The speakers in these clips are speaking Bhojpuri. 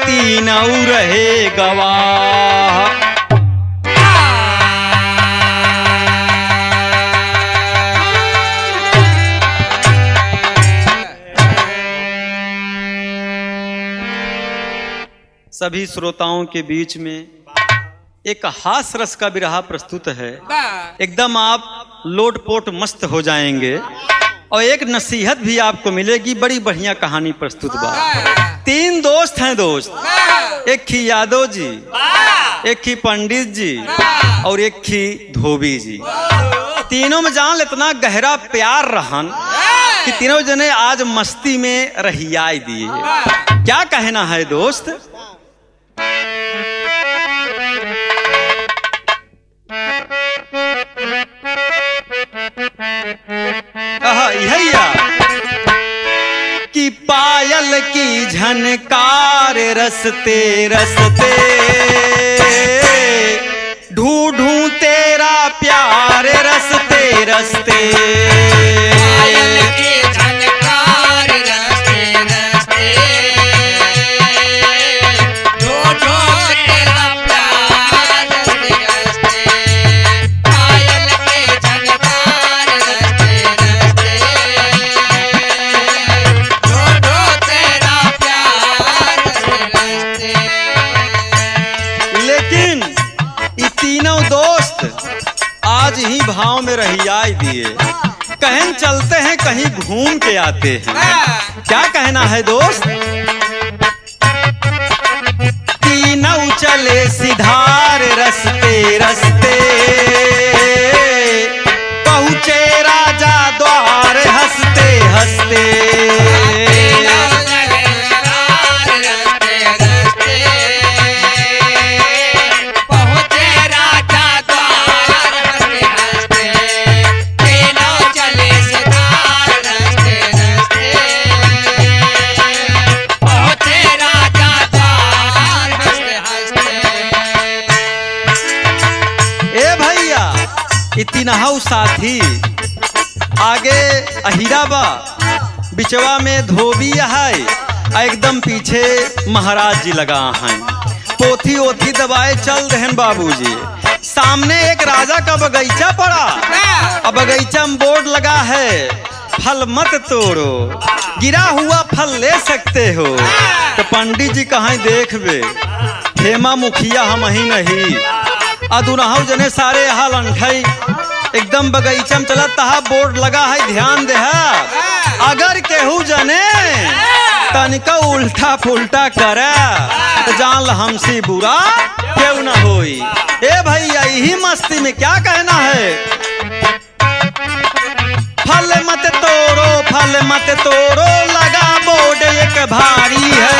तीनों रहे गवाह। सभी श्रोताओं के बीच में एक हास रस का बिरहा प्रस्तुत है। एकदम आप लोटपोट मस्त हो जाएंगे और एक नसीहत भी आपको मिलेगी। बड़ी बढ़िया कहानी प्रस्तुत बा। तीन दोस्त हैं दोस्त, एक ही यादव जी, एक ही पंडित जी और एक ही धोबी जी। तीनों में जान इतना गहरा प्यार रहन कि तीनों जने आज मस्ती में रहियाई दिए। क्या कहना है दोस्त? कि पायल की झनकार रसते रसते ढूंढूं तेरा प्यार रसते रसते। पायल की झनकार रसते रसते ढूंढूं तेरा प्यार रसते रसते। पायल की झनकार रसते रसते ढूंढूं तेरा प्यार रसते रसते। लेकिन ये तीनों दोस्त आज ही भाव में रहियाई दिए। कहीं चलते हैं, कहीं घूम के आते हैं। क्या कहना है दोस्त? तीनों चले सिधार रस्ते रस्ते पहुंचे राजा द्वार हंसते हंसते। तीनों साथी आगे अहिरा बा, बिचवा में धोबी है, एकदम पीछे महाराज जी लगा हैं। पोथी ओथी दबाए चल रहे बाबूजी। सामने एक राजा का बगीचा पड़ा। अब बगीचा में बोर्ड लगा है, फल मत तोड़ो, गिरा हुआ फल ले सकते हो। तो पंडित जी कहाँ देखबे, हेमा मुखिया हम ही नहीं। अदुनहु जने सारे हाल अंठाई एकदम बगीचा में चला तहा बोर्ड लगा है, ध्यान दे। अगर केहू जने तनिका उल्टा पुल्टा करे तो जान ल हमसे बुरा क्यों ना होई। ए भैया यही मस्ती में क्या कहना है? फल मत तोड़ो, फल मत तोड़ो, लगा बोर्ड एक भारी है।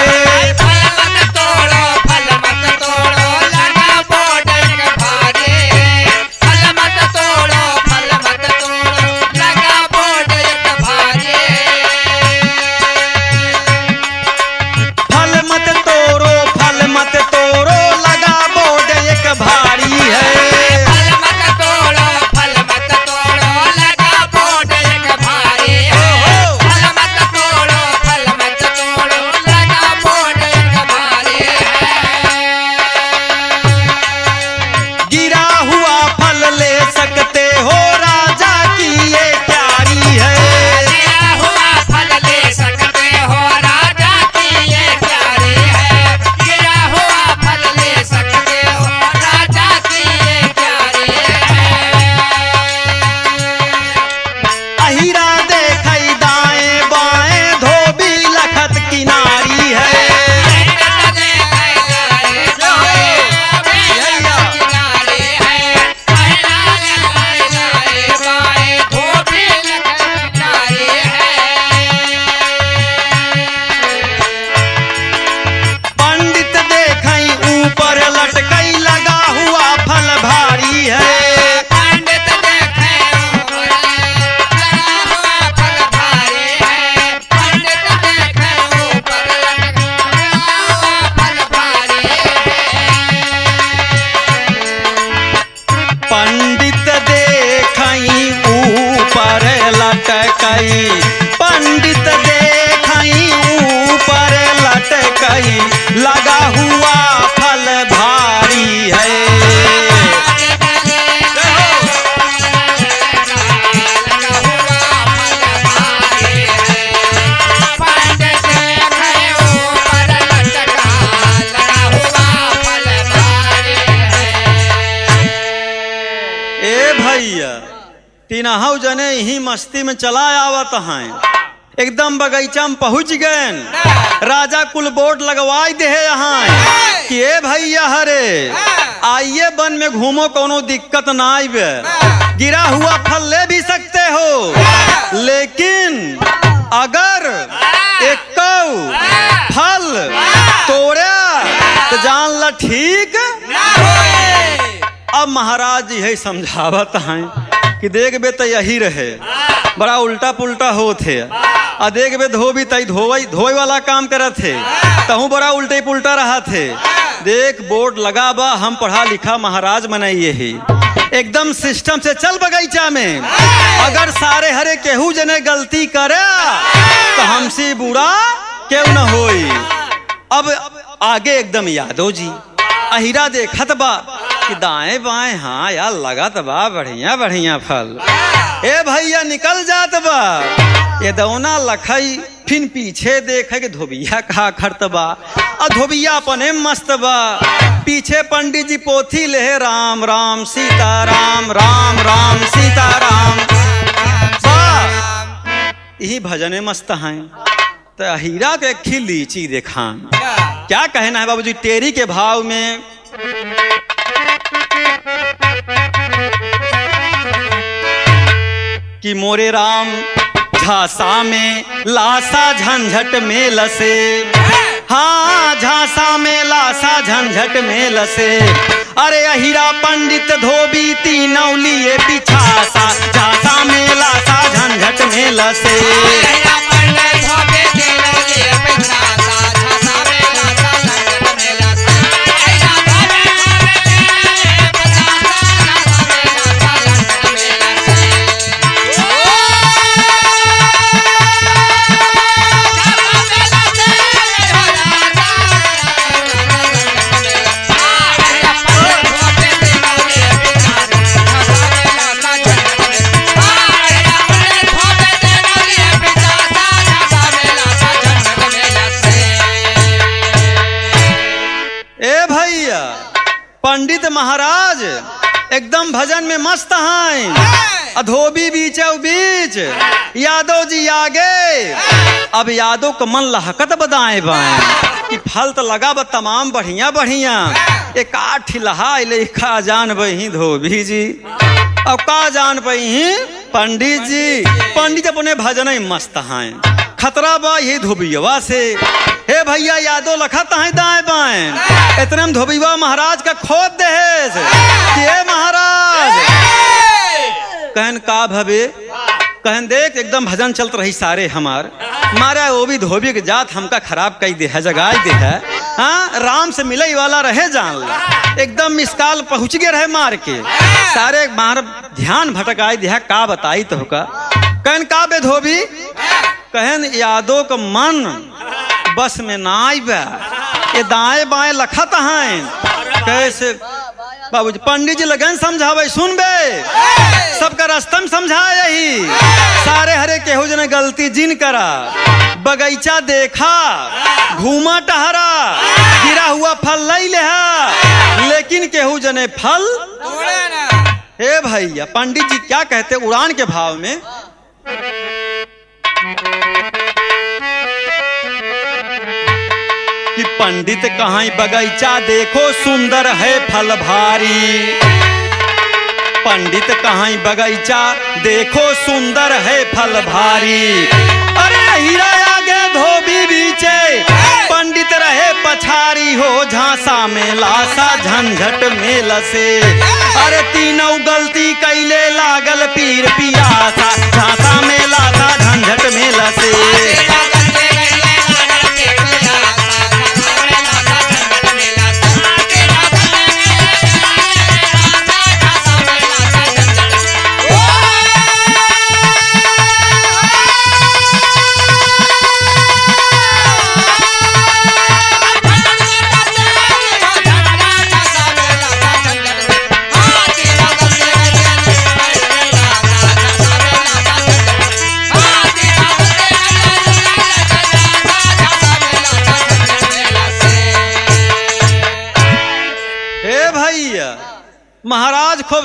पंडित देखई ऊपर लटकई लगा ए भैया तीनहु जने ही मस्ती में चला आवत हैं, एकदम बगीचा में पहुंच गए। राजा कुल बोर्ड लगवाई दे यहाँ कि ए भैया हरे आइए वन में घूमो, कोनो दिक्कत ना आइबे, गिरा हुआ फल ले भी सकते हो, लेकिन अगर एक फल तोड़ा तो जान ला ठीक। अब महाराज जी है समझावत हैं कि देख बे तो यही रहे, बड़ा उल्टा पुल्टा होते, और देख बे धोबी तई धोई वाला काम करत थे, तहु बड़ा उल्टे पुल्टा रहा थे। देख बोर्ड लगा बा, हम पढ़ा लिखा महाराज मनाइए ही, एकदम सिस्टम से चल बगीचा में, अगर सारे हरे केहू जने गलती करे तो हमसे बुरा क्यों न होई। अब आगे एकदम यादव जी अहिरा देखत बा कि दाएं बाएं हाँ यार लगत बा बढ़िया बढ़िया फल, ए भैया निकल जात बा, ये दौना लखई फिर पीछे देखे कि धोबिया कहा खड़त बा, और धोबिया अपने मस्त बा, पीछे पंडित जी पोथी ले राम राम सीता राम, राम राम सीता राम, यही भजने मस्त हैं। तो हीरा के खिल लीची देखा, क्या कहना है बाबूजी टेरी के भाव में। कि मोरे राम झांसा में लासा झंझट में लसे, हाँ झांसा में लासा झंझट में लसे, अरे अहिरा पंडित धोबी तीनों लिए पिछासा, झांसा में लासा झंझट में लसे। पंडित महाराज एकदम भजन में मस्त हैं, धोबी बीचों बीच, यादव जी आगे। अब यादव का मन लहकत बदाएं बाएं कि फल तो लगा बा तमाम बढ़िया बढ़िया, एक आठ लहा ले का जान बही धोबी जी, अब का जान बही पंडित जी। पंडित अपने भजन में मस्त हैं, खतरा बा ये धोबियवा से। हे भैया यादव लखत हैं दाएं बाएं, इतने में धोबिया महाराज का खोद दे कि महाराज कहन का भवे, कहन देख एकदम भजन चलत रही सारे हमार, मारा वो भी धोबी के जात हमका खराब कई दे है, जगाई दे है, हाँ राम से मिले वाला रहे जान ला, एकदम मिसकाल पहुंच गए रहे मार के, सारे मार ध्यान भटकाई दे है, का बताई तो का। कहन का बे धोबी, कहन यादव का मन बस में ना आइबा, ये दाएं बाएं लखत हैं कैसे। बाबूजी पंडित जी लगन समझावे, सुन बे सबका रास्ता में समझा यही, सारे हरे केहू जने गलती जिन करा, बगीचा देखा घूमा टहरा, गिरा हुआ फल लई ले, लेकिन केहू जने फल तोड़े ना। हे भैया पंडित जी क्या कहते उड़ान के भाव में, कि पंडित कहाँ बगीचा देखो सुंदर है फल भारी, पंडित कहाँ बगीचा देखो सुंदर है फल भारी, अरे हीरा आगे धोबी बीचे पंडित रहे पछारी हो, झांसा में लासा झंझट में लसे, अरे तीनों गलती कैले लागल पीर पियासा, झांसा में लासा झंझट में लसे।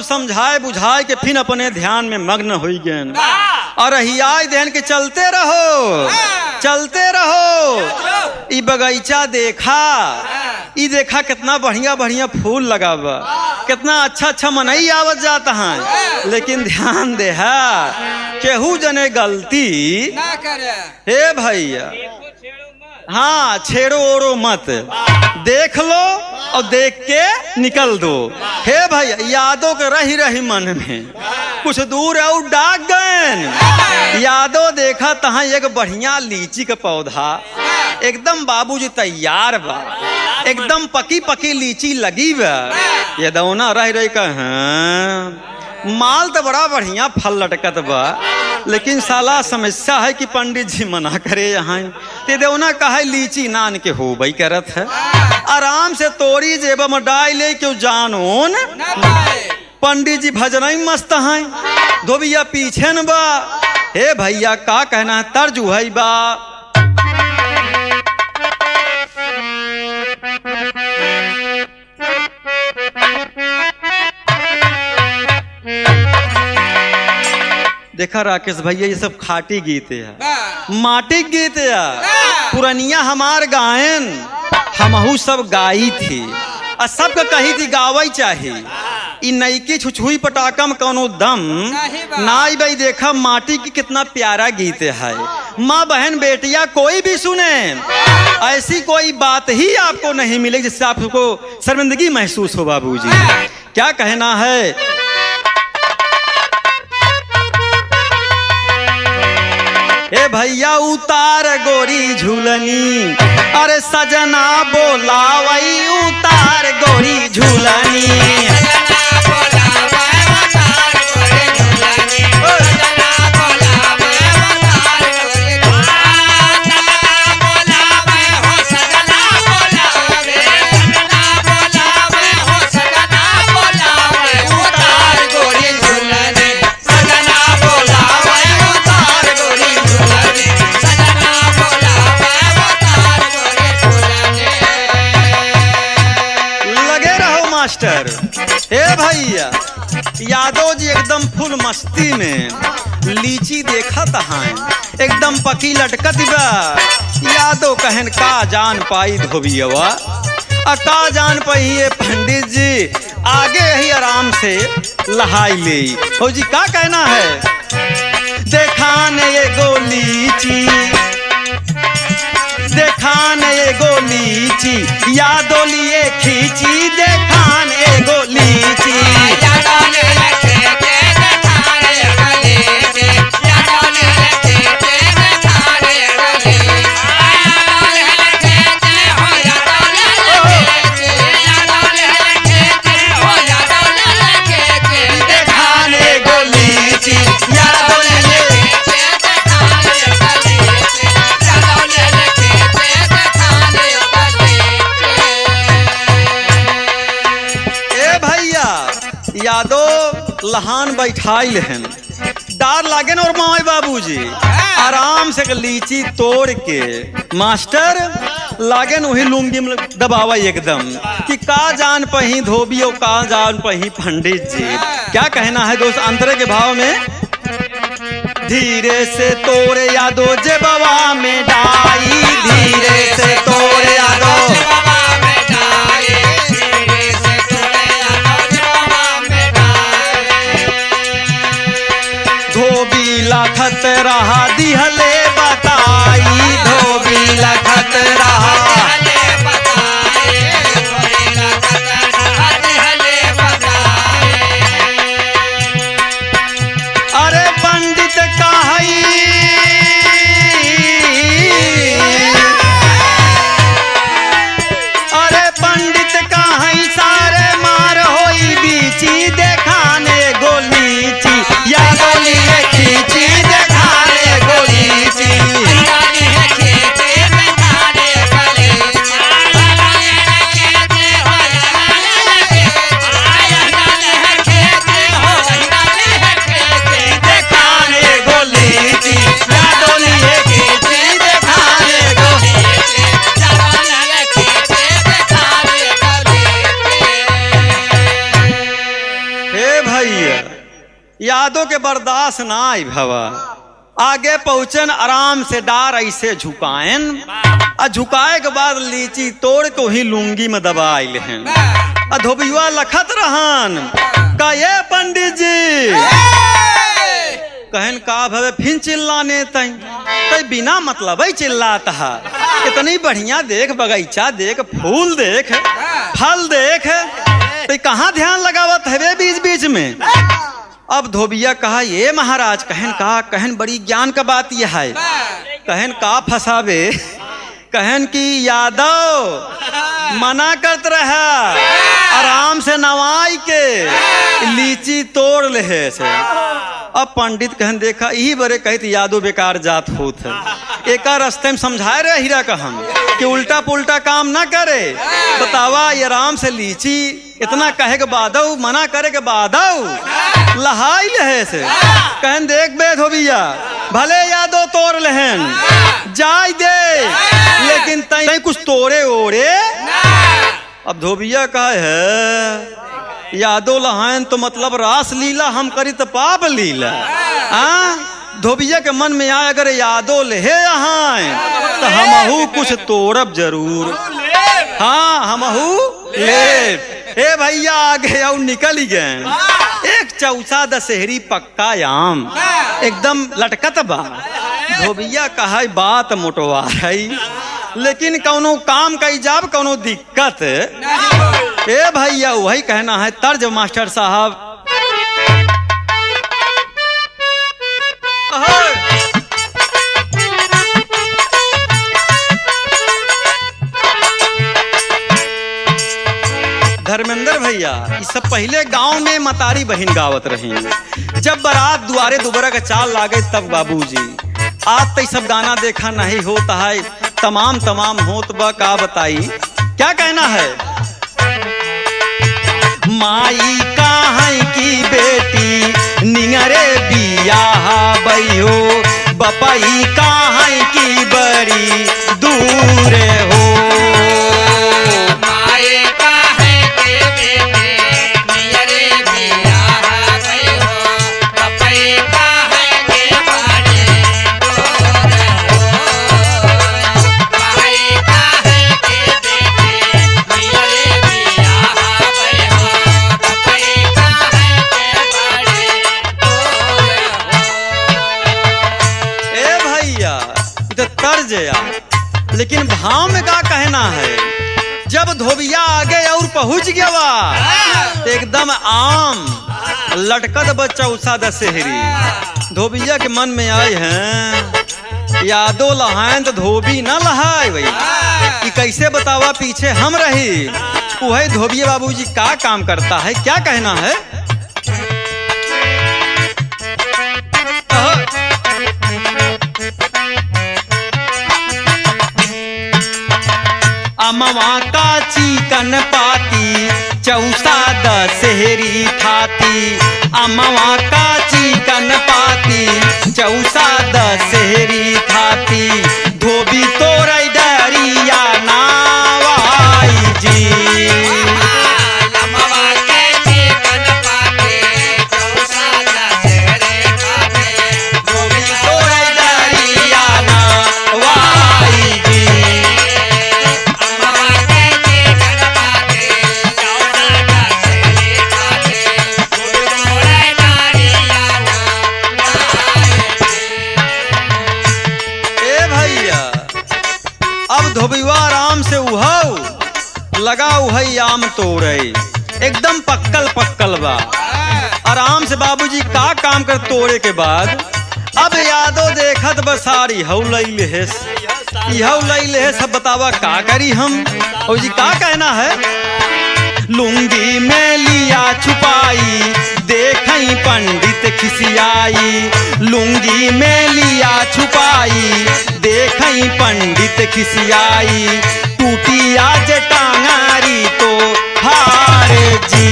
समझाए बुझाए के फिर अपने ध्यान में मग्न हो गए और हियाई देन के चलते रहो चलते रहो। ई बगीचा देखा, ई देखा कितना बढ़िया बढ़िया फूल लगा बा, कितना अच्छा अच्छा मनई आवत जाता है, लेकिन ध्यान दे केहू जने गलती ना करे। हे भैया, हाँ छेड़ो ओड़ो मत, देख लो और देख के निकल दो। हे भैया, यादों के रही रही मन में कुछ दूर है डाक गए, यादों देखा तहाँ एक बढ़िया लीची का पौधा एकदम बाबूजी तैयार बा, एकदम पकी पकी लीची लगी बा। ये दौना रह रही का माल तो बड़ा बढ़िया फल लटकत बा, लेकिन साला समस्या है कि पंडित जी मना करे यहाँ ते देवना कहा लीची नान के हो भाई करत है, आराम से तोड़ी जेब में डाल ले क्यों जानोन। पंडित जी भजन ही मस्त हैं, धोबिया पीछे न बा। हे भैया का कहना है तर्जु है बा। देखा राकेश भैया, ये सब खाटी गीत है, माटी गीत है, पुरनिया हमार गायन हमहू सब गाई थी और सबका कही थी गावई चाहिए। इ नईकी छुछुई पटाखा में कोनो दम नाई भाई। देखा माटी की कितना प्यारा गीत है, माँ बहन बेटिया कोई भी सुने, ऐसी कोई बात ही आपको नहीं मिलेगी जिससे आपको शर्मिंदगी महसूस हो। बाबूजी क्या कहना है, ए भैया उतार गोरी झूलनी, अरे सजना बोलावई उतार गोरी झूलनी। मास्टर हे भैया, यादव जी एकदम फुल मस्ती में लीची देखा तहाँ एकदम पकी लटकत बा। यादव कहन का जान पाई धोबियवा, का जान पाई ये पंडित जी आगे ही आराम से लहाई ले। हो जी का कहना है, देखान ये गोलीची, देखान ये गोलीची, यादव लिए खींची, देखान ये गोलीची। यादव लहान बैठाइल हैं, डार लागेन और माए बाबूजी आराम से लीची तोड़ के मास्टर लागेन वही लुंगी में दबावा एकदम कि का जान पही धोबी और का जान पही पंडित जी। क्या कहना है दोस्त अंतरे के भाव में, धीरे से तोड़े यादव जेबवा में डाई, धीरे से तोड़े यादव धोबी लखत रहा दिहले बताई, धोबी लखत रहा। अरे पंडित कहई, अरे पंडित कहई सारे मार होई बीची, देखाने गोलीची, या गोली खींची, देखाने गोलीची। यादों के बर्दाश्त ना आई भवा। आगे पहुंचन आराम से डार ऐसे झुकाएन आ झुकाए के बाद लीची तोड़ के वही लुंगी में दबा आइल हैं। आ धोबिया लखत रहन का ये पंडित जी कहन का भवे फिर चिल्लाने तई बिना मतलब ही चिल्लाता है। इतनी बढ़िया देख बगीचा देख फूल देख फल देख तो कहाँ ध्यान लगावत है बीच बीच में। अब धोबिया कहा ये महाराज कहन बड़ी ज्ञान का बात यह है। कहन का फसावे कहन की यादव मना करत रहा आराम से नवाई के लीची तोड़ ले से। अब पंडित कहन देखा यही बरे कहते यादव बेकार जात होत है। एक रास्ते में समझाए रहे हीरा कहन कि उल्टा पुल्टा काम ना करे। बतावा ये आराम से लीची इतना कहे के बाद मना करे के बाद लहाई ले से। कहन देख बे धोबिया भले यादव तोड़ लेहन जाय दे लेकिन तई कुछ तोड़े ओड़े। अब धोबिया कहा है यादव लहान तो मतलब रास लीला हम करी तो पाप लीला। धोबिया के मन में आए अगर यादव ले यहाँ तो हमहू कुछ तोड़ब जरूर। हाँ हमहू ले हे भैया आगे और निकल ही गए। एक चौसा दशहरी पक्का आम एकदम लटकत बा। धोबिया कहा बात मोटवा है लेकिन कौनो काम कई जाब कौनो दिक्कत ए भैया वही कहना है तर्ज मास्टर साहब। धर्मेंद्र भैया ये सब पहले गांव में मतारी बहन गावत रही। जब बारात दुआरे दुबरा का चाल लागे तब बाबूजी आज तो सब गाना देखा नहीं होता है तमाम होत बा का बताई क्या कहना है। माई कहाँ की बेटी निंगरे बियाह बइयो बपई कहाँ की बड़ी दूर हो। लेकिन भाव में का कहना है। जब धोबिया आगे और पहुंच गया एकदम आम लटकत बचौसा दशहरी। धोबिया के मन में आए हैं यादो लहान तो धोबी न लहाय भाई कि कैसे बतावा पीछे हम रही। वही धोबिया बाबूजी का काम करता है क्या कहना है। अमवा का चिकन पाती चौसा दशहरी थाती। अमवा का चिकन पाती चौसा दशहरी थाती। धोबी तोरई डरिया नावाई जी। धोबिया आराम से उहाऊ लगा उहई आम तोड़े एकदम पक्कल बा। आराम से बाबूजी का काम कर तोड़े के बाद अब यादव देखत बसारी हऊ लई ले सब बतावा का करी हम। और जी का कहना है। लुंगी में लिया छुपाई देखई पंडित खिसियाई। लुंगी में लिया छुपाई देखई पंडित खिसियाई। टूटी आज टांगारी तो हार जी।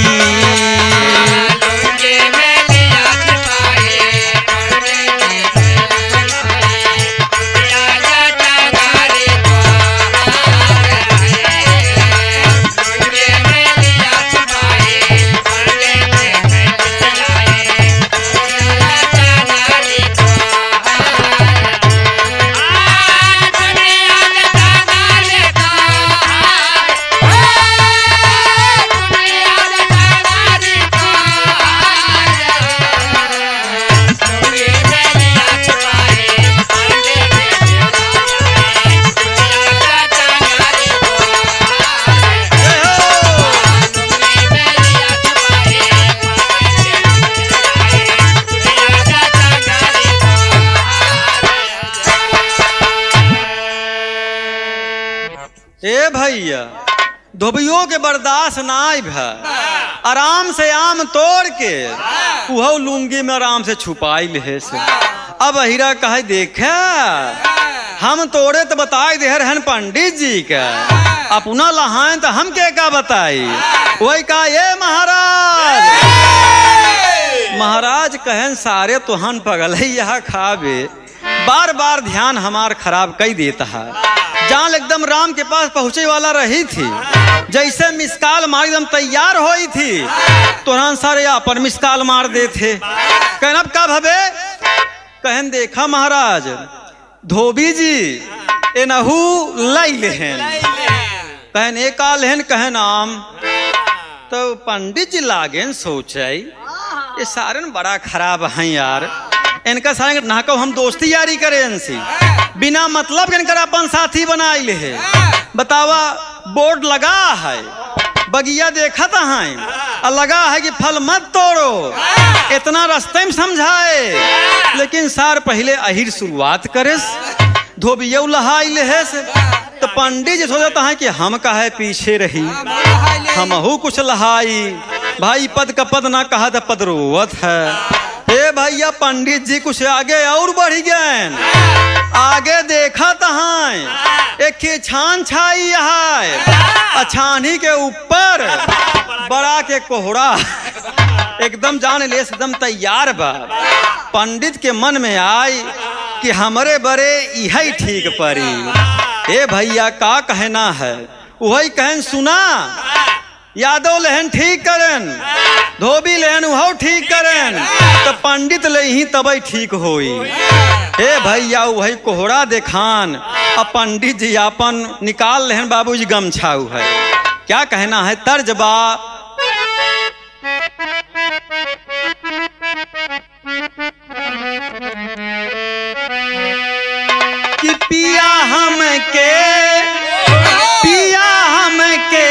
भैया धोबियों के बर्दाश्त ना भय, आराम से आम तोड़ के उहो लुंगी में आराम से छुपाई ले से। अब अहिरा कहे देखे हम तोड़े तो बताई दे रहन पंडित जी का, अपना लहान तो हम के का बताई। वही कहा ये महाराज, महाराज कहन सारे तुहन पगल यहाँ खावे, बार बार ध्यान हमार खराब कई देता है। जान एकदम राम के पास पहुंचे वाला रही थी, जैसे मिसकाल मार एकदम तैयार हुई थी, तुरंत सारे अपन मिसकाल मार दे थे। कहन अब का भवे, कहन देखा महाराज धोबी जी एनहू लई लेहन, कहन एक आ लेहन, कहन आम तो पंडित जी लागेन सोचे ये सारन बड़ा खराब हैं यार, इनका सारे नाको हम दोस्ती यारी करें इनसे, बिना मतलब के इनका अपन साथी बनाई ले है। बतावा बोर्ड लगा है, बगिया देखा था और लगा है कि फल मत तोड़ो, इतना रास्ते में समझाए, लेकिन सार पहले अहिर शुरुआत करे धोबिया लहाई ले है से। तो पंडित जी सोचता है कि हम कहे पीछे रही, हमहू कुछ लहाई, भाई पद का पद ना कहा तो पद रोवत है। हे भैया पंडित जी कुछ आगे और बढ़ गए, आगे देखा तहां एक छान छाई है, छानी के ऊपर बड़ा के कोहरा एकदम जाने ले एकदम तैयार बा। पंडित के मन में आई कि हमरे बरे यही ठीक परी। हे भैया का कहना है, वही कहन सुना, यादव लहन ठीक करन, धोबी लहन वह ठीक करन, तो पंडित ले ही तबई ठीक होई। हे भैया वही कोहरा देखान, अब पंडित जी अपन निकाल लेहन बाबूजी गमछाऊ है। क्या कहना है तर्जबा, कि पिया हमके, पिया हमके,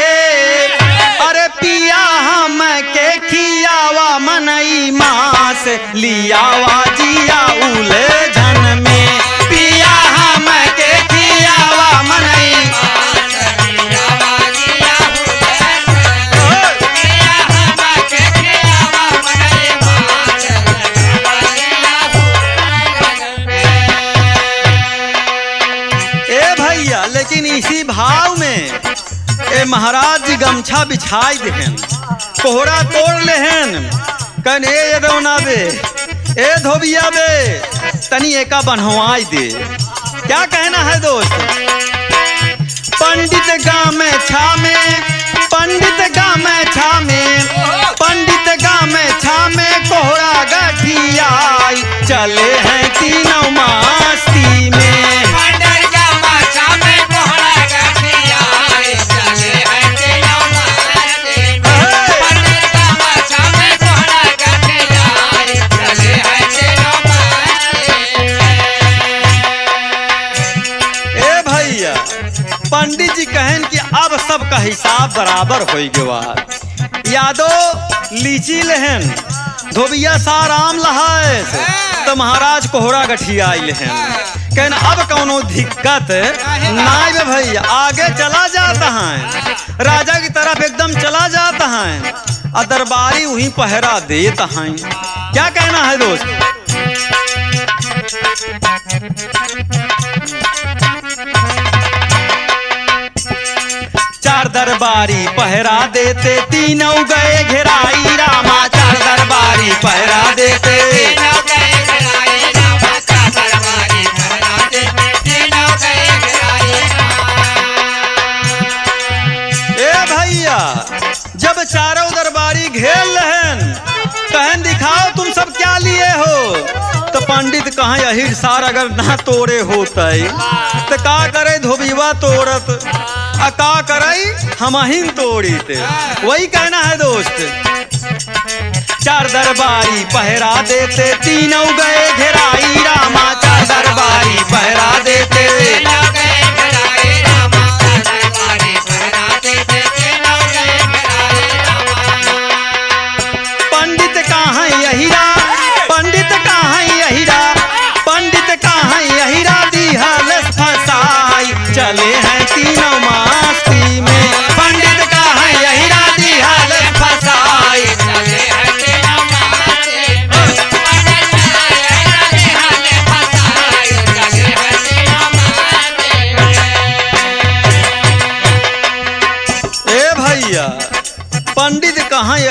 अरे पिया हमके खियावा मनई मास लियावा जिया उलझन में, पिया हमके खियावा मनई मास लियावा जिया लेकिन इसी भाव में ए महाराज जी गमछा बिछाई देहन, कोहरा तोड़ लेहन, कन ए दौना बे, ए धोबिया बे तनी एका बनवाई दे। क्या कहना है दोस्त, पंडित गाँव में छा में, पंडित गाँव में छा में, पंडित गाँव में छा में कोहरा गठियाई, चले हैं तीनों मस्ती में। पंडित जी कहन कि अब सबका हिसाब बराबर हो गया। यादो लीची लेहन, धोबिया साराम लहाए, तो महाराज कोहरा गठिया लेहन, कहन अब कौनो दिक्कत नाई भैया, आगे चला जाता है, राजा की तरफ एकदम चला जाता है, और दरबारी वहीं पहरा देता है। क्या कहना है दोस्त, चार दरबारी पहरा देते, तीनों गए घेराई रामा, चार दरबारी पहरा देते, तीनों गए घेराई रामा, चार दरबारी पहरा देते, तीनों गए घेराई रामा। ए भैया जब चारों दरबारी घेर लहन, कहन दिखाओ तुम सब क्या लिए हो, तो पंडित कहा यही सार अगर ना तोड़े होते तो का करे, धोबीवा तोड़त, का करई हम ही तोड़ी थे। वही कहना है दोस्त, चार दरबारी पहरा देते, तीनों गए घेराई रामा, चार दरबारी पहरा देते, तीनों गए घेराई रामा, चार दरबारी पहरा देते, तीनों गए घेराई रामा। पंडित कहाँ यहीरा, पंडित कहाँ यहीरा, पंडित कहाँ यहीरा, दिहल फसाई, चले हैं तीनों मस्ती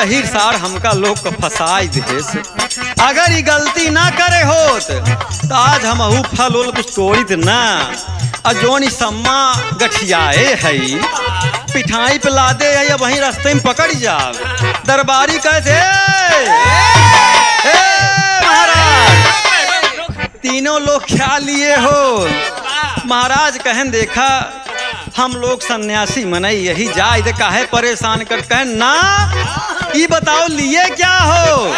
यही सार हमका लोग को फसाई दे से। अगर ये गलती ना करे होत तो आज हम अहू फल उल कुछ तोड़ित ना। अजोन सम्मा गठियाए है पिठाई पे लादे है या वहीं रास्ते में पकड़ जाओ। दरबारी कैसे महाराज तीनों लोग क्या लिए हो? महाराज कहन देखा हम लोग सन्यासी मनई यही जाए दे काहे परेशान कर। कहन ना ये बताओ लिए क्या हो?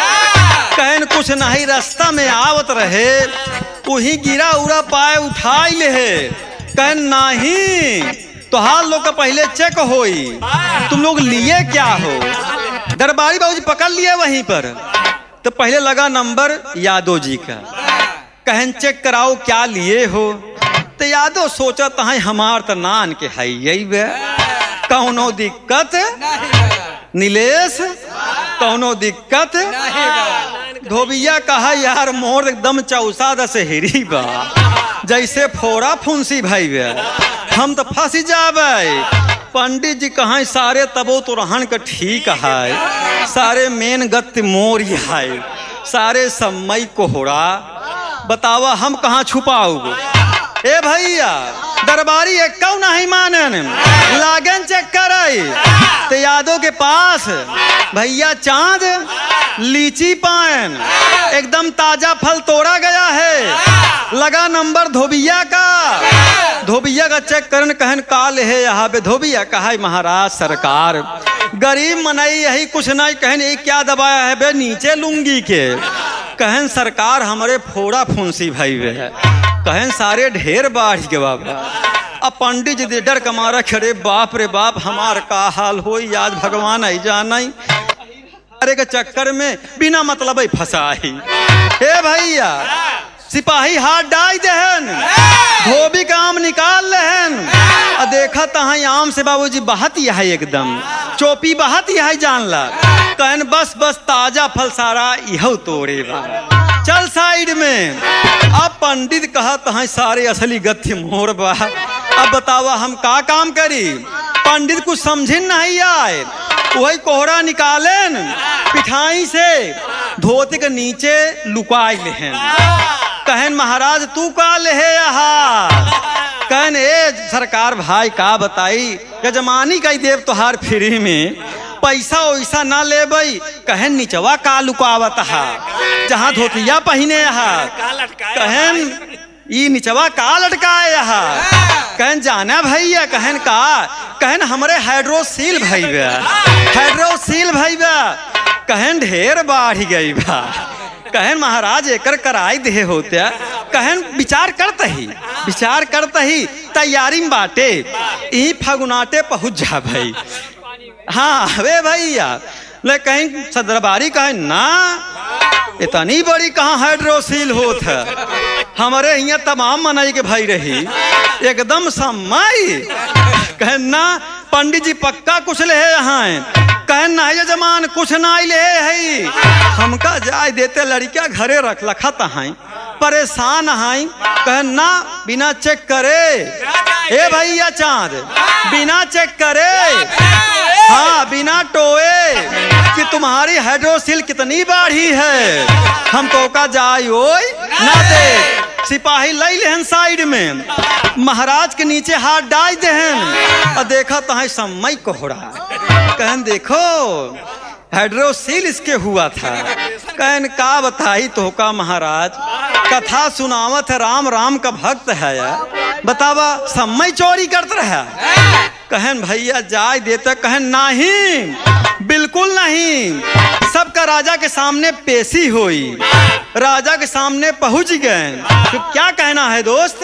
कहन कुछ नहीं रास्ता में आवत रहे वही गिरा उड़ा पाए उठाई ले है। कहन नहीं तो हाल लोग का पहले चेक होई तुम लोग लिए क्या हो? दरबारी बाबूजी पकड़ लिए वहीं पर तो पहले लगा नंबर यादव जी का। कहन चेक कराओ क्या लिए हो? तो यादव सोचत है हमार तो नान के है यही बे कौनो दिक्कत नीलेश कौनो दिक्कत? धोबिया कहा यार मोर एकदम चौसा दस हिरी बा जैसे फोड़ा फुंसी भाई बे हम तो फंसी जाबे। पंडित जी कहा सारे तबो तो रहन का ठीक है सारे मेन गति मोर है सारे समय कोहरा बतावा हम कहाँ छुपाऊ? ए भैया दरबारी एक कौ नहीं मानन लागन चेक कराई तो यादव के पास भैया चांद लीची पान एकदम ताजा फल तोड़ा गया है। लगा नंबर धोबिया का। धोबिया का चेक करन कहन काल है यहाँ पे। धोबिया कहा महाराज सरकार गरीब मनई यही कुछ नहीं। कहन ये क्या दबाया है बे नीचे लुंगी के? कहन सरकार हमारे फोड़ा फुंसी भाई वे है। कहन सारे ढेर बाढ़ के बाबा। अब पंडित जी डर का मारा खड़े बाप रे बाप हमार का हाल हो आज भगवान आई जाना अरे के चक्कर में बिना मतलब ही फंसाई। हे भैया सिपाही हाथ डाई देहन धोबी का आम निकाल लेहन और देखा तहा आम से बाबूजी बहत यह एकदम चोपी बहत यह जान ला। कहन बस बस ताजा फल सारा यह तोड़े बा चल साइड में। अब पंडित कहत है सारे असली गथ्य मोर बा। अब बतावा हम का काम करी? पंडित कुछ समझिन नहीं आए वही कोहरा निकालेन पिठाई से धोती के नीचे लुकाई लेहन। कहन महाराज तू का ले यहाँ? कहन ए सरकार भाई का बताई यजमानी का देव तोहार फ्री में पैसा वैसा ना ले बई। कहन निचवा का लुकावत हा जहाँ धोतिया पहने यहाँ। कहन ई निचवा का लटकाए यहाँ? कहन जाना भैया? कहन का? कहन हमरे हाइड्रोसील भैया हाइड्रोसील भैया। कहन ढेर बाढ़ गई बा। कहन महाराज एकर कराई दे होते। कहन विचार करते ही तैयारी में बाटे यही फगुनाटे पहुंच जा भाई। हाँ वे भैया ले कहीं सदरबारी कहे ना इतनी बड़ी कहाँ हाइड्रोसील होत है। हमारे यहाँ तमाम मनाई के भाई रही एकदम समय। कहन ना पंडित जी पक्का कुछ ले है यहाँ? कहन ना जमान कुछ ना ले है हमका जाय देते लड़किया घरे रख लखत है परेशान है। कहन ना बिना चेक करे ए भैया चांद बिना चेक करे हाँ बिना टोए कि तुम्हारी हाइड्रोसील कितनी बाढ़ी है हम तो का जाय ओए ना दे। सिपाही लई लेहन साइड में महाराज के नीचे हाथ डाल देहन और देखा तहा समय कोहरा। कहन देखो हाइड्रोसील इसके हुआ था। कहन का बताई तो का महाराज कथा सुनावत है राम राम का भक्त है यार बतावा समय चोरी करते रहा। कहन भैया जाय देते? कहन नहीं बिल्कुल नहीं सबका राजा के सामने पेशी हुई राजा के सामने पहुंच गए। तो क्या कहना है दोस्त?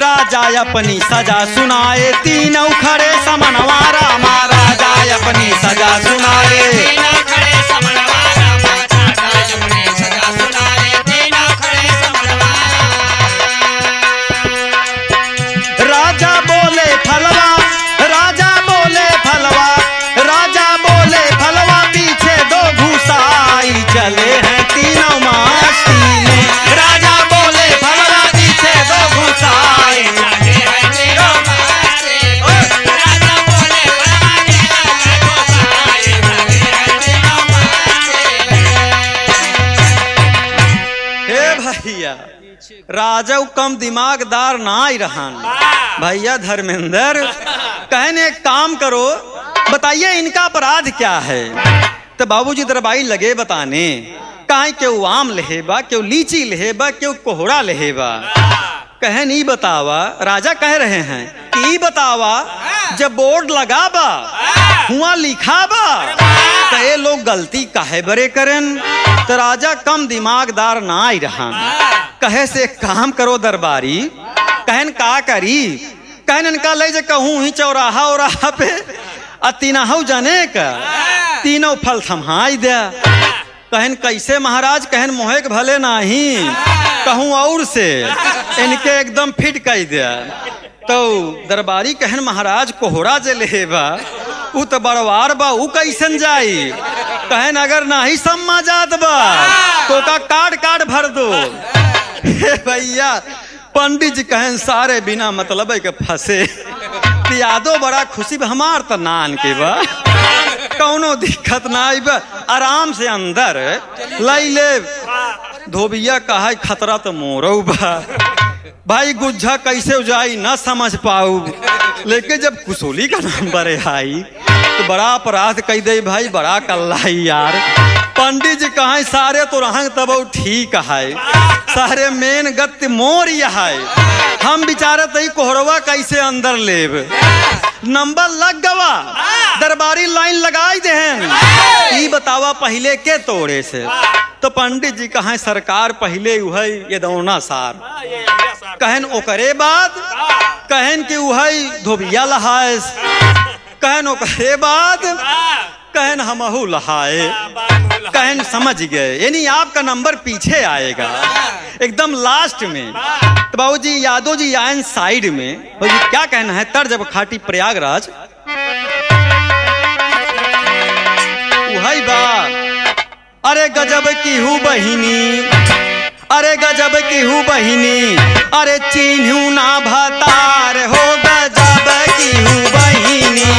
राजा अपनी सजा सुनाए तीनों खड़े समनवा रामा। राजा अपनी सजा सुनाए राजा बोले फलवा राजा बोले फलवा राजा बोले फलवा पीछे दो घुसाई चले हैं तीनों मस्ती में। राजा बोले फलवा पीछे दो घुसाई भैया राजा कम दिमागदार ना ही रहन। भैया धर्मेंद्र कहने एक काम करो, बताइए इनका अपराध क्या है। तो बाबूजी दरबारी लगे बताने, कहे क्यों आम लेहेबा, क्यों लीची लेहेबा, क्यों कोहरा लेहेबा। कहे नहीं बतावा। राजा कह रहे हैं कि बतावा जब बोर्ड लगाबा हुआ लिखाबा तो ये लोग गलती काहे बरे करन। तो राजा कम दिमागदार ना ही रहा। कहे से काम करो दरबारी। कहन का करी। कहन इनका ले जे कहूँ ही चौराहा उराहा पे तीनों जाने का तीनों फल थमाई दे। कहन कैसे महाराज। कहन मोहे के भले नहीं कहूँ और से इनके एकदम फिट कर दे। तो दरबारी कहन महाराज कोहरा जे लेबा उ तो बड़वार बा, उ कैसन जाई। कहन अगर नहीं सम्मा जात बा तो का काट काट भर दो। भैया पंडित जी कहन सारे बिना मतलब के फंसे। यादो बड़ा खुशी हमार तो नान के बा कौनो दिक्कत ना आई बा, आराम से अंदर लाई ले। धोबिया कहा खतरा तो मोरो बा। भाई गुज्जा कैसे जाई ना समझ पाऊ, लेकिन जब कुशोली का नंबर आई तो बड़ा अपराध कह दे भाई, बड़ा कल्लाई यार। पंडित जी कहा सारे तो रहंग तब ठीक है, सारे मेन गति मोर है। हम बिचारे तई कोहरवा कैसे अंदर लेब। नंबर लग गवा, दरबारी लाइन लगाई देहन। ई बतावा पहले के तोड़े से। तो पंडित जी कहा सरकार पहले उहै ये दौना सार। कहन ओकरे बाद कहन कि उहै धोबिया लहाएस। कहन ओकरे बाद कहन हमहू लहाए। कहन समझ गए, यानी आपका नंबर पीछे आएगा एकदम लास्ट में। तो बाबूजी यादव जी आयन साइड में। बाबूजी क्या कहना है। तर्ज खाटी प्रयागराज उहै बा। अरे गजब की हूँ बहिनी, अरे गजब की हूँ बहिनी, अरे चिन्हू ना भतार हो। गजब की हूँ बहिनी,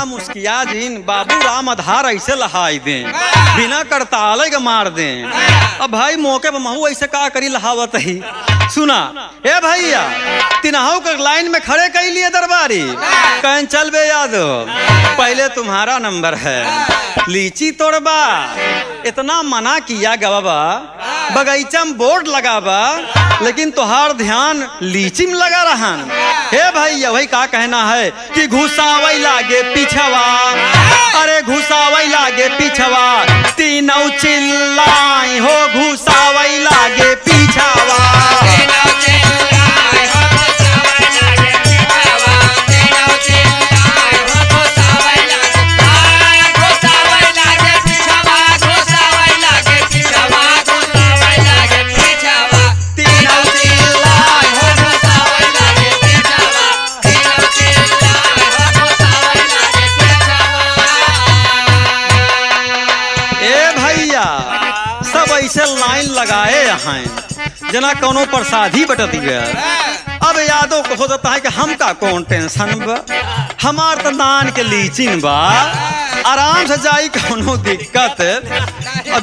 मुस्किया जीन बाबू राम आधार ऐसे लहाई दें, बिना करताले के मार दें। अब भाई मौके पर महू ऐसे का करी लहावत ही। सुना ए भैया तीनों के लाइन में खड़े कर लिए दरबारी। कहें चल बे यादव पहले तुम्हारा नंबर है, लीची तोड़बा। इतना मना किया गवा, बगीचा में बोर्ड लगाबा, लेकिन तुहार ध्यान लीची में लगा रहा। हे भैया वही का कहना है कि घुसावई लागे पिछवा, अरे घुसावई लागे पिछवा, तीनों चिल्लाई हो घुसावई लागे पिछवा। लाइन लगाए हैं जना कोनो प्रसादी बटती गया। अब यादों को हो जाता है कि हम का कौन टेंशन बा, हमार तो दान के लीचिन बा, आराम से जाई कोनो दिक्कत।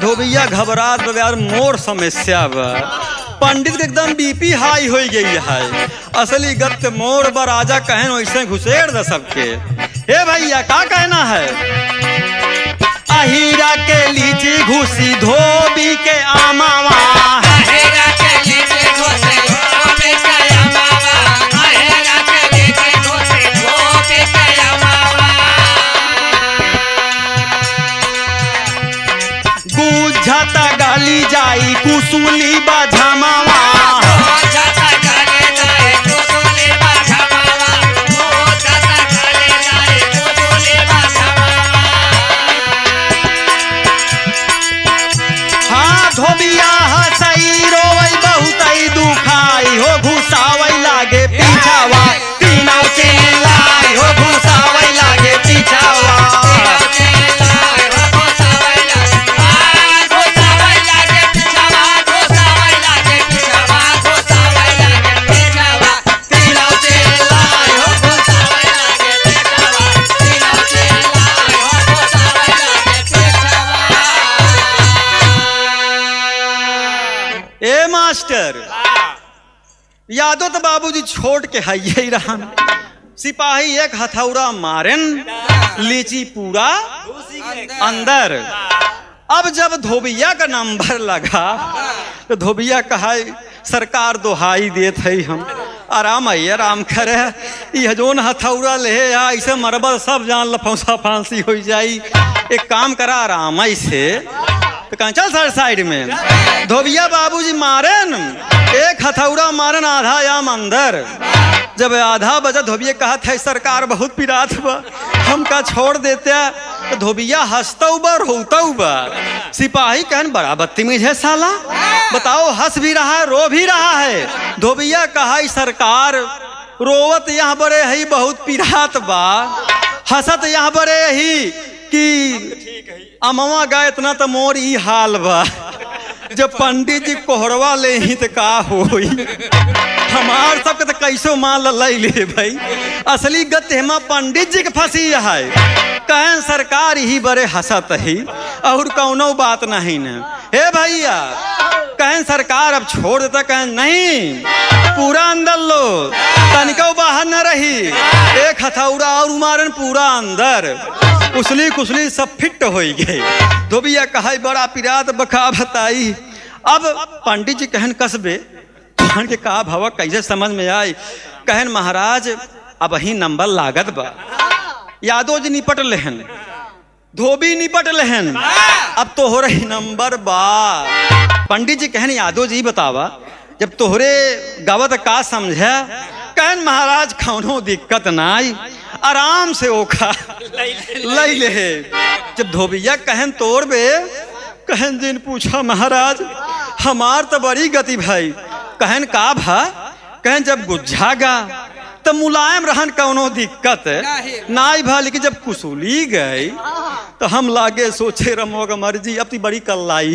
धोबिया घबरात यार मोर समस्या बा। पंडित के एकदम बीपी हाई हो गई है। असली गत मोर बा। राजा कहन वैसे घुसेड़ द सबके। हे भैया का कहना है। अहीरा के लीची घुसी धोबी के आमावा, अहीरा के लीची घुसी धोबी के आमावा, अहीरा के लीची घुसी धोबी के आमावा। गुझता गाली जाई कुसुली बाझमावा, धोबिया हंस यादो तो बाबूजी छोड़ के है यही रहा। सिपाही एक हथौड़ा मारन, लीची पूरा अंदर। अब जब धोबिया का नंबर लगा तो धोबिया कहा सरकार दोहाई देत है हम आराम है आराम करे, यह जोन हथौड़ा ले ऐसे मरबल सब जान लफौसा फांसी हो जाई, एक काम करा आराम से। तो कहाँ चल सर साइड में। धोबिया बाबूजी मारन, एक हथौड़ा मारन आधा याम अंदर। जब आधा बजा धोबिया कहा था सरकार बहुत पिरात बा, हम का छोड़ देते। तो धोबिया हंसता बा रोता बा। सिपाही कहन बड़ा बदतमीज है साला, बताओ हंस भी रहा है रो भी रहा है। धोबिया कहा सरकार रोवत यहाँ बड़े ही बहुत पिरात बा, हंसत यहाँ बड़े ही कि अमवा गए इतना तो मोर ई हाल बा, जब पंडित जी कोहरवा ले ही तो का होई, हमार सबके तो कैसो माल लई ले भाई। असली गत हेमा पंडित जी के फंसी है। कहें सरकार ही बड़े हंसत ही और कौनो बात नहीं न। हे भैया कहें सरकार अब छोड़ देता, कहें नहीं पूरा अंदर लो, तनिको बाहर न रही। एक हथौड़ा और मारन पूरा अंदर, कुसली कुसली सब फिट हो गए। धोबिया कहा बड़ा पिरात बका बताई। अब पंडित जी कहन कसबे कहन के का भवा कैसे समझ में आई। कहन महाराज अब ही नंबर लागत बा, यादव जी निपट लेहन, धोबी निपट लेहन, अब तोहरे ही नंबर बा। पंडित जी कहन यादव जी बतावा जब तोहरे गावत का समझे। कहन महाराज कौनो दिक्कत नाई, आराम से ओखा लई ले। जब धोबिया कहन तोड़ बे, कहन जिन पूछा महाराज हमार तो बड़ी गति भाई। कहन का भा, कहन जब गुज्झा गा तो मुलायम रहन कौनो दिक्कत नाई भा, लेकिन जब कुसूली गई तो हम लागे सोचे रमोगा मर्जी अब ती बड़ी कल्लाई।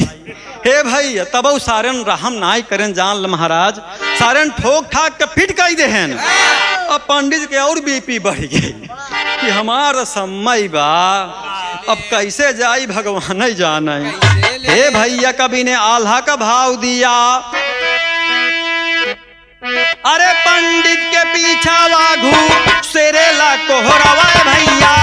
हे भाई तब सारन रहम नाई करें जान ल महाराज, सारन ठोक ठाक के फिट कई देहन। अब पंडित के और बीपी बढ़ गई कि हमारा समय बा, अब कैसे जाई भगवान ही जाने। हे भैया कभी ने आल्हा का भाव दिया, अरे पंडित के पीछा वाघू सेरेला कोहरावा भैया।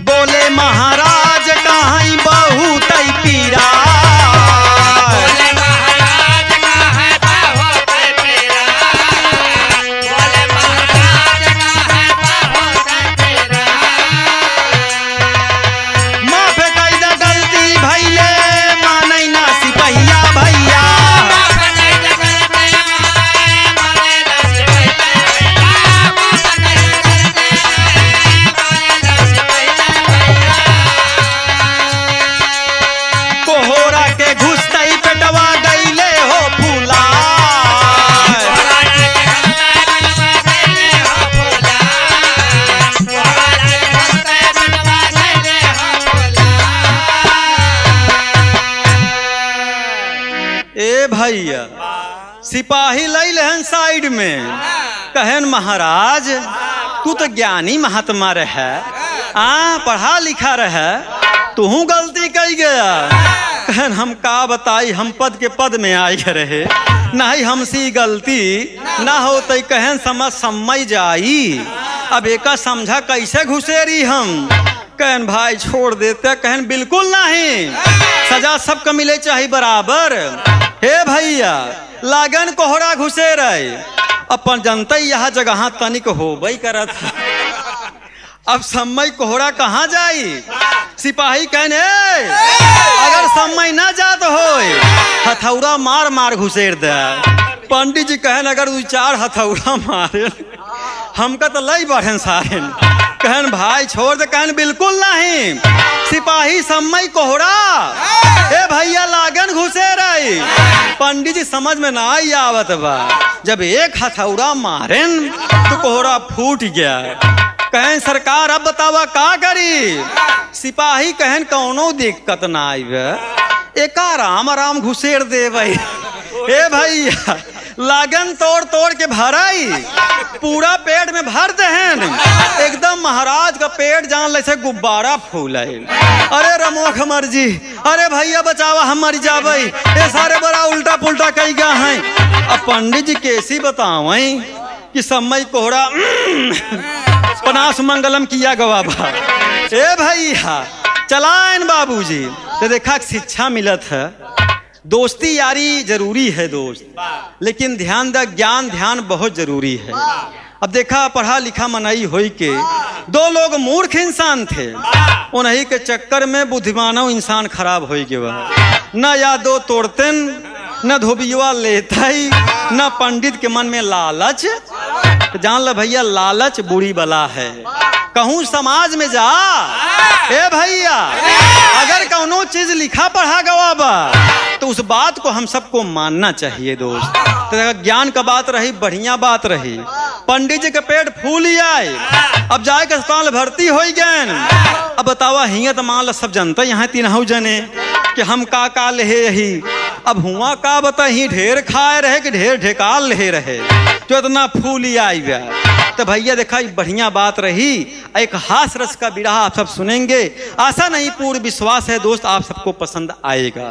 बोले महाराज कहाँ बहुत पीरा, सिपाही लई लहन साइड में। कहन महाराज तू तो ज्ञानी महात्मा रहे, पढ़ा लिखा रहे, तू गलती कई गया। कहन हम का बताई, हम पद के पद में आई रहे, नहीं हमसी गलती ना हो तो कहन समझ सम्मय जाई। अब एका समझा कैसे घुसेरी हम। कहन भाई छोड़ देते, कहन बिल्कुल नहीं, सजा सबको मिले चाहिए बराबर। हे भैया लागन कोहरा घुसे रहे, अपन जनता यह जगह तनिक हो बई करत। अब समय कोहरा कहाँ जाई। सिपाही कहने अगर समय ना जात हो हथौड़ा मार मार घुसेर दे। पंडित जी कहन अगर दू चार हथौड़ा मारे हमका तो लई बढ़न सारेन। कहन भाई छोड़ दे, कहन बिल्कुल नहीं, सिपाही समय कोहरा। ए भैया लागन घुसे रही। पंडित जी समझ में ना आई आवत बा, जब एक हथौड़ा मारेन तो कोहरा फूट गया। कहन सरकार अब बतावा का करी। सिपाही कहन कौनो दिक्कत ना आई, एक आराम आराम घुसेर दे भाई। ए भैया लागन तोड़ तोड़ के भराई, पूरा पेट में भर दहन, एकदम महाराज का पेट जान ले से गुब्बारा फूल है। अरे रमोख मर जी, अरे भैया बचावा हम मर जावे, ये सारे बड़ा उल्टा पुल्टा कई गया है। अब पंडित जी कैसी बतावें कि समय कोहरा पनास मंगलम किया गवा बा। ए भैया चलाएं बाबूजी, तो देखा शिक्षा मिलत है, दोस्ती यारी जरूरी है दोस्त, लेकिन ध्यान द ज्ञान ध्यान बहुत जरूरी है। अब देखा पढ़ा लिखा मनई होई के दो लोग मूर्ख इंसान थे, उन्हीं के चक्कर में बुद्धिमानों इंसान खराब हो गया। न यादो तोड़ते न धोबिया लेता, न पंडित के मन में लालच। तो जान ल भैया लालच बुरी बला है। कहूँ समाज में जा, ए भैया अगर कौनो चीज लिखा पढ़ा गवा बा तो उस बात को हम सबको मानना चाहिए दोस्त। तो ज्ञान का बात रही, बढ़िया बात रही। पंडित जी के पेट फूल ही आए, अब जाए के अस्पताल भर्ती हो गए। अब बतावा हिया तो मान लो सब जनता यहाँ तीनों जने कि हम का ले यही। अब हुआ का बता ही ढेर खाए रहे कि ढेर ढेकाल ले रहे जो इतना फूल ही आई गया। तो भैया देखा बढ़िया बात रही। एक हास रस का बिरहा आप सब सुनेंगे, आशा नहीं पूर्ण विश्वास है दोस्त आप सबको पसंद आएगा।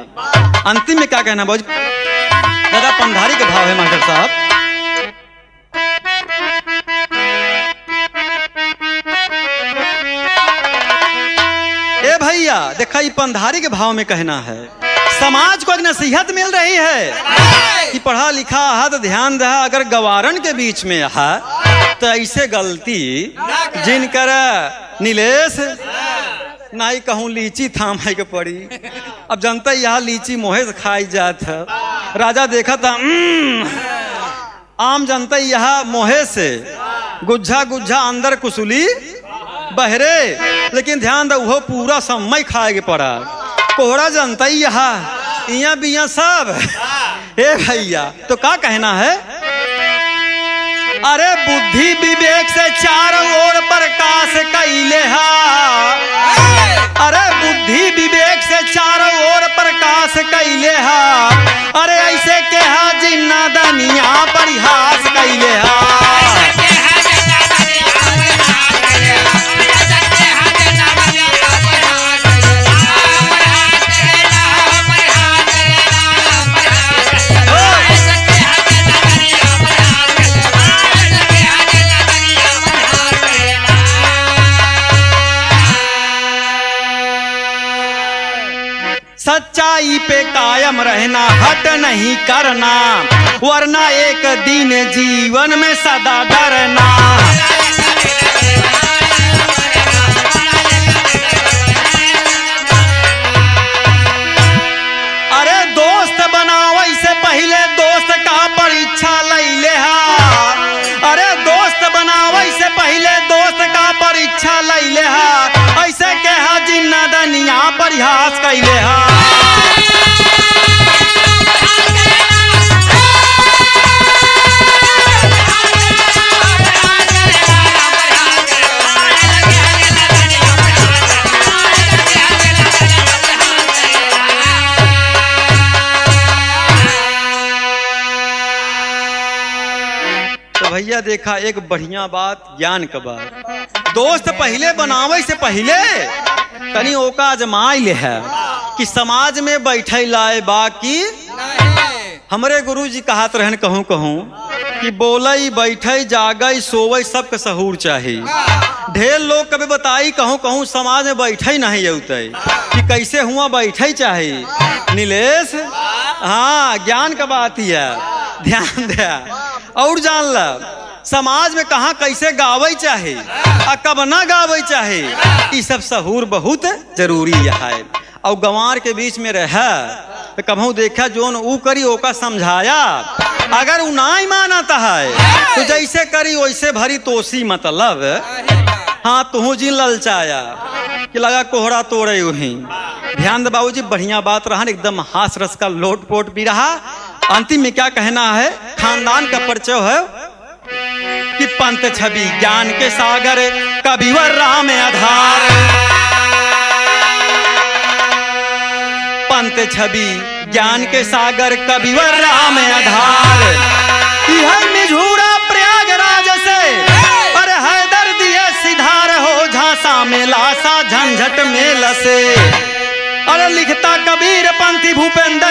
अंतिम में क्या कहना बोझ दादा पंधारी के भाव है मास्टर साहब। ए भैया देखा ये पंधारी के भाव में कहना है, समाज को एक नसीहत मिल रही है कि पढ़ा लिखा है तो ध्यान रहा, अगर गवारन के बीच में है तो ऐसे गलती जिनकर नीलेश नहीं कहूँ लीची थाम के पड़ी। अब जनता यहाँ लीची मोहे से खाई जात है, राजा देखा था आम जनता यहाँ मोहे से गुज्जा गुज्जा अंदर कुसुली बहरे, लेकिन ध्यान दो वो पूरा समय खाए के पड़ा। कोहरा जनता यहाँ बिया सब। ए भैया तो क्या कहना है, अरे बुद्धि विवेक से चारों ओर प्रकाश कैले हा। अरे बुद्धि विवेक से चारों ओर प्रकाश कैले हा। अरे ऐसे के हा जिन्ना दनिया परिहास कैले हा। सच्चाई पे कायम रहना, हट नहीं करना, वरना एक दिन जीवन में सदा डरना। अरे दोस्त बनाओ इससे पहले दोस्त का परीक्षा ले हा। अरे दोस्त बनाओ इससे पहले दोस्त का परीक्षा ले हा। ऐसे कहा जिन्ना दनिया परिहास कैले हा। भैया देखा एक बढ़िया बात ज्ञान का बात, दोस्त पहले बनावे से पहले तनी ओका आजमाई ले है कि समाज में बैठे लाए बाकी। हमरे गुरु जी कहत रहन कहूँ कि बोलई बैठे जागई सोवई सबके सहूर चाहिए। ढेर लोग कभी बताई कहूँ समाज में बैठे नहीं औते कि कैसे हुआ बैठे चाहिए। नीलेश हाँ ज्ञान का बात ही है, ध्यान दे और जान ला समाज में कहाँ कैसे गावे चाहे और कब ना गावे चाहे, ये सब सहूर बहुत जरूरी है। और गंवार के बीच में रह तो कभू देखा जोन ऊ करी ओका समझाया, अगर ऊ ना मानता है तो जैसे करी वैसे भरी तोसी मतलब। हाँ तुहू जी ललचाया कि लगा कोहरा तोड़े वही। ध्यान दे बाबूजी बढ़िया बात रहा, एकदम हास रस का लोट पोट भी रहा। अंतिम में क्या कहना है, खानदान का परिचय है कि पंत छवि ज्ञान के सागर कविवर राम आधार। पंत छवि ज्ञान के सागर कविवर राम आधार। यह मिझूरा प्रयागराज से लिखता कबीर पंथी भूपेंद्र